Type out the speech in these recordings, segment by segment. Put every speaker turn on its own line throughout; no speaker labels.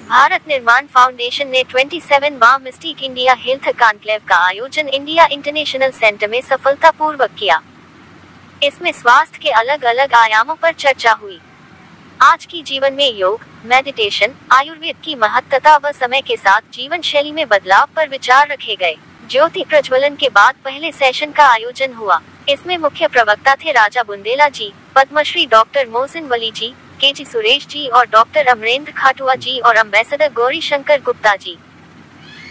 भारत निर्माण फाउंडेशन ने 27वां mistake India health conclave का आयोजन इंडिया इंटरनेशनल सेंटर में सफलतापूर्वक किया। इसमें स्वास्थ्य के अलग अलग आयामों पर चर्चा हुई। आज की जीवन में योग, मेडिटेशन, आयुर्वेद की महत्ता व समय के साथ जीवन शैली में बदलाव पर विचार रखे गए। ज्योति प्रज्वलन के बाद पहले सेशन का आयोजन हुआ। इसमें मुख्य प्रवक्ता थे राजा बुंदेला जी, पद्मश्री डॉक्टर मोहसिन वली जी, के.जी. सुरेश जी और डॉक्टर अमरेंद्र खाटुआ जी और एम्बेसडर गौरी शंकर गुप्ता जी।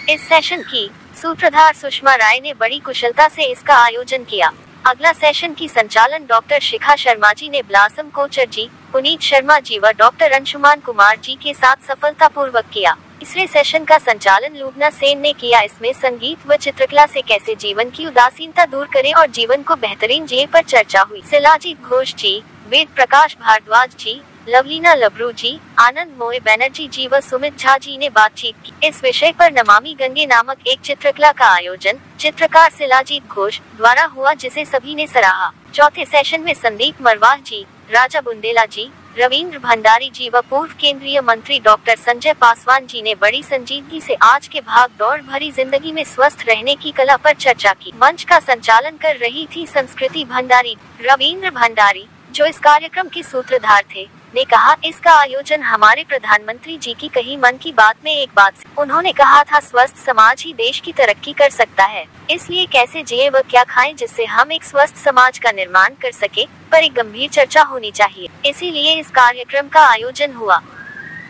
इस सेशन की सूत्रधार सुषमा राय ने बड़ी कुशलता से इसका आयोजन किया। अगला सेशन की संचालन डॉक्टर शिखा शर्मा जी ने ब्लासम कोचर जी, पुनीत शर्मा जी व डॉक्टर अंशुमान कुमार जी के साथ सफलतापूर्वक किया। तीसरे सेशन का संचालन लूबना सेन ने किया। इसमें संगीत व चित्रकला से कैसे जीवन की उदासीनता दूर करें और जीवन को बेहतरीन जिए पर चर्चा हुई। शिलाजीत घोष जी, वेद प्रकाश भारद्वाज जी, लवलीना लबरू जी, आनंद मोए बैनर्जी जी व सुमित झा जी ने बातचीत की। इस विषय पर नमामि गंगे नामक एक चित्रकला का आयोजन चित्रकार शिलाजीत घोष द्वारा हुआ, जिसे सभी ने सराहा। चौथे सेशन में संदीप मरवाह जी, राजा बुंदेला जी, रविंद्र भंडारी जी व पूर्व केंद्रीय मंत्री डॉक्टर संजय पासवान जी ने बड़ी संजीदगी से आज के भाग दौड़ भरी जिंदगी में स्वस्थ रहने की कला पर चर्चा की। मंच का संचालन कर रही थी संस्कृति भंडारी। रविंद्र भंडारी, जो इस कार्यक्रम के सूत्रधार थे, ने कहा, इसका आयोजन हमारे प्रधानमंत्री जी की कही मन की बात में एक बात से। उन्होंने कहा था, स्वस्थ समाज ही देश की तरक्की कर सकता है, इसलिए कैसे जिए व क्या खाएं जिससे हम एक स्वस्थ समाज का निर्माण कर सके, पर एक गंभीर चर्चा होनी चाहिए। इसीलिए इस कार्यक्रम का आयोजन हुआ।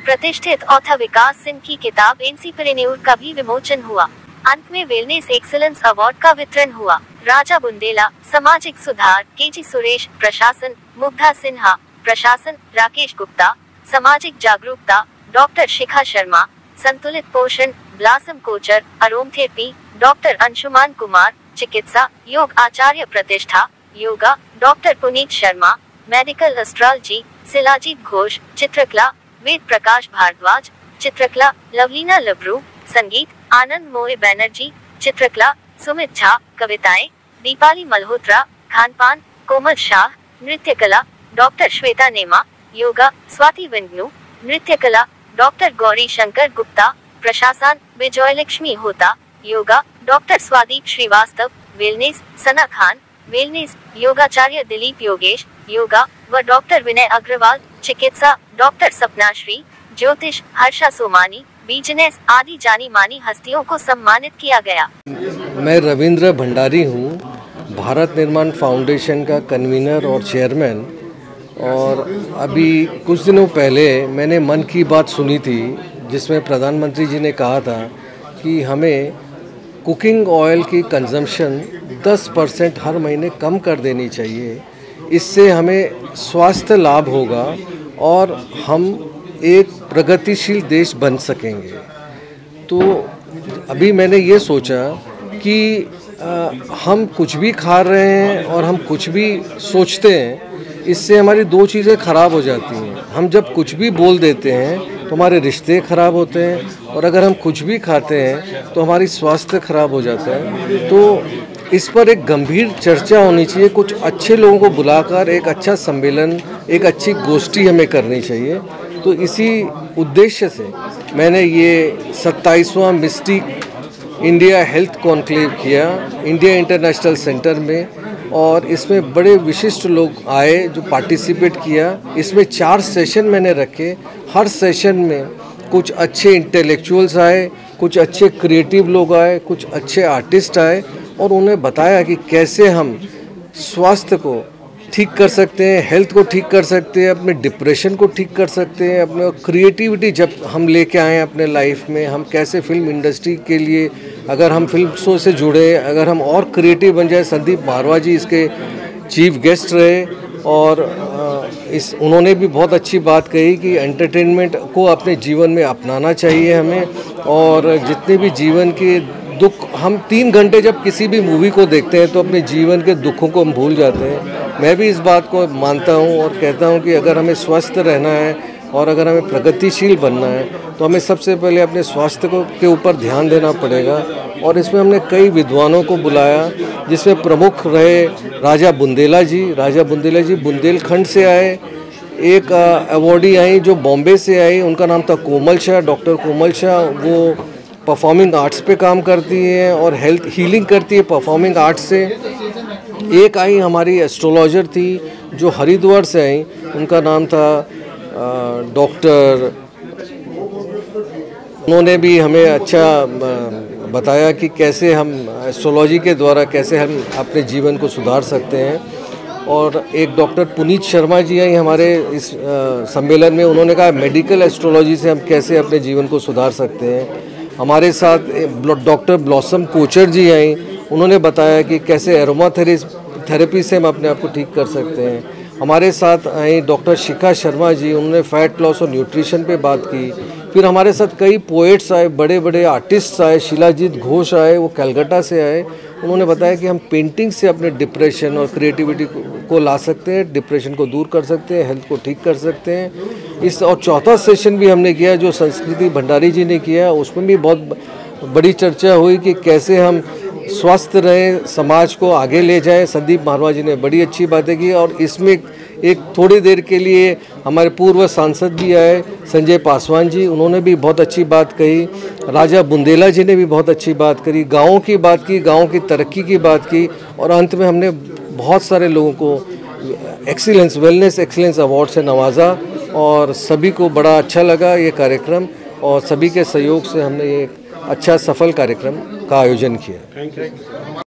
प्रतिष्ठित ऑथर विकास सिंह की किताब एंटरप्रेन्योर का भी विमोचन हुआ। अंत में वेलनेस एक्सीलेंस अवार्ड का वितरण हुआ। राजा बुंदेला, सामाजिक सुधार, के.जी. सुरेश, प्रशासन, मुग्धा सिन्हा, प्रशासन, राकेश गुप्ता, सामाजिक जागरूकता, डॉक्टर शिखा शर्मा, संतुलित पोषण, ब्लासम कोचर, अरोमथेरेपी, डॉक्टर अंशुमान कुमार, चिकित्सा, योग आचार्य प्रतिष्ठा, yoga, doctor Puneet Sharma, medical astrology, shilajit Ghosh, चित्रकला, वेद प्रकाश भारद्वाज, चित्रकला, लवलीना लबरू, संगीत, आनंद मोए बैनर्जी, चित्रकला, सुमित झा, कविताएं, दीपाली मल्होत्रा, खानपान, कोमल शाह, नृत्य कला, डॉक्टर श्वेता नेमा, योगा, स्वाति वेंगलू, नृत्य कला, डॉक्टर गौरी शंकर गुप्ता, प्रशासन, विजयलक्ष्मी होता, yoga, doctor स्वादीप Srivastava, wellness, Sana Khan, wellness, योगाचार्य Dilip Yogesh, yoga व डॉक्टर विनय अग्रवाल, चिकित्सा, डॉक्टर सपनाश्री, ज्योतिष, हर्षा सोमानी, बिजनेस आदि जानी मानी हस्तियों को सम्मानित किया गया।
मैं रविंद्र भंडारी हूँ, भारत निर्माण फाउंडेशन का कन्वीनर और चेयरमैन। और अभी कुछ दिनों पहले मैंने मन की बात सुनी थी, जिसमें प्रधानमंत्री जी ने कहा था कि हमें कुकिंग ऑयल की कंजम्पशन 10% हर महीने कम कर देनी चाहिए। इससे हमें स्वास्थ्य लाभ होगा और हम एक प्रगतिशील देश बन सकेंगे। तो अभी मैंने ये सोचा कि हम कुछ भी खा रहे हैं और हम कुछ भी सोचते हैं, इससे हमारी दो चीज़ें ख़राब हो जाती हैं। हम जब कुछ भी बोल देते हैं तो हमारे रिश्ते ख़राब होते हैं, और अगर हम कुछ भी खाते हैं तो हमारी स्वास्थ्य ख़राब हो जाता है। तो इस पर एक गंभीर चर्चा होनी चाहिए। कुछ अच्छे लोगों को बुलाकर एक अच्छा सम्मेलन, एक अच्छी गोष्ठी हमें करनी चाहिए। तो इसी उद्देश्य से मैंने ये 27वां मिस्टिक इंडिया हेल्थ कॉन्क्लेव किया इंडिया इंटरनेशनल सेंटर में, और इसमें बड़े विशिष्ट लोग आए जो पार्टिसिपेट किया। इसमें 4 सेशन मैंने रखे। हर सेशन में कुछ अच्छे इंटेलेक्चुअल्स आए, कुछ अच्छे क्रिएटिव लोग आए, कुछ अच्छे आर्टिस्ट आए, और उन्हें बताया कि कैसे हम स्वास्थ्य को ठीक कर सकते हैं, हेल्थ को ठीक कर सकते हैं, अपने डिप्रेशन को ठीक कर सकते हैं, अपने क्रिएटिविटी जब हम लेके आए अपने लाइफ में, हम कैसे फिल्म इंडस्ट्री के लिए, अगर हम फिल्म शो से जुड़े, अगर हम और क्रिएटिव बन जाए। संदीप मारवा जी इसके चीफ गेस्ट रहे, और उन्होंने भी बहुत अच्छी बात कही कि एंटरटेनमेंट को अपने जीवन में अपनाना चाहिए हमें। और जितने भी जीवन के दुख, हम 3 घंटे जब किसी भी मूवी को देखते हैं तो अपने जीवन के दुखों को हम भूल जाते हैं। मैं भी इस बात को मानता हूं और कहता हूं कि अगर हमें स्वस्थ रहना है और अगर हमें प्रगतिशील बनना है तो हमें सबसे पहले अपने स्वास्थ्य को के ऊपर ध्यान देना पड़ेगा। और इसमें हमने कई विद्वानों को बुलाया, जिसमें प्रमुख रहे राजा बुंदेला जी। राजा बुंदेला जी बुंदेलखंड से आए, एक अवॉर्डी आई जो बॉम्बे से आई, उनका नाम था कोमल शाह, डॉक्टर कोमल शाह। वो परफॉर्मिंग आर्ट्स पे काम करती हैं और हेल्थ हीलिंग करती है परफॉर्मिंग आर्ट्स से। एक आई हमारी एस्ट्रोलॉजर थी जो हरिद्वार से आई, उनका नाम था डॉक्टर। उन्होंने भी हमें अच्छा बताया कि कैसे हम एस्ट्रोलॉजी के द्वारा कैसे हम अपने जीवन को सुधार सकते हैं। और एक डॉक्टर पुनीत शर्मा जी आई हमारे इस सम्मेलन में, उन्होंने कहा मेडिकल एस्ट्रोलॉजी से हम कैसे अपने जीवन को सुधार सकते हैं। हमारे साथ डॉक्टर ब्लॉसम कोचर जी आई, उन्होंने बताया कि कैसे एरोमा थेरेपी से हम अपने आप को ठीक कर सकते हैं। हमारे साथ आई डॉक्टर शिखा शर्मा जी, उन्होंने फैट लॉस और न्यूट्रिशन पे बात की। फिर हमारे साथ कई पोएट्स आए, बड़े बड़े आर्टिस्ट आए, शिलाजीत घोष आए, वो कलकत्ता से आए। उन्होंने बताया कि हम पेंटिंग से अपने डिप्रेशन और क्रिएटिविटी को ला सकते हैं, डिप्रेशन को दूर कर सकते हैं, हेल्थ को ठीक कर सकते हैं। इस और चौथा सेशन भी हमने किया जो संस्कृति भंडारी जी ने किया, उसमें भी बहुत बड़ी चर्चा हुई कि कैसे हम स्वस्थ रहें, समाज को आगे ले जाएं। संदीप मारवा जी ने बड़ी अच्छी बातें की। और इसमें एक थोड़ी देर के लिए हमारे पूर्व सांसद भी आए, संजय पासवान जी, उन्होंने भी बहुत अच्छी बात कही। राजा बुंदेला जी ने भी बहुत अच्छी बात करी, गाँव की बात की, गाँव की तरक्की की बात की। और अंत में हमने बहुत सारे लोगों को एक्सीलेंस वेलनेस एक्सीलेंस अवार्ड से नवाजा और सभी को बड़ा अच्छा लगा ये कार्यक्रम। और सभी के सहयोग से हमने एक अच्छा सफल कार्यक्रम का आयोजन किया।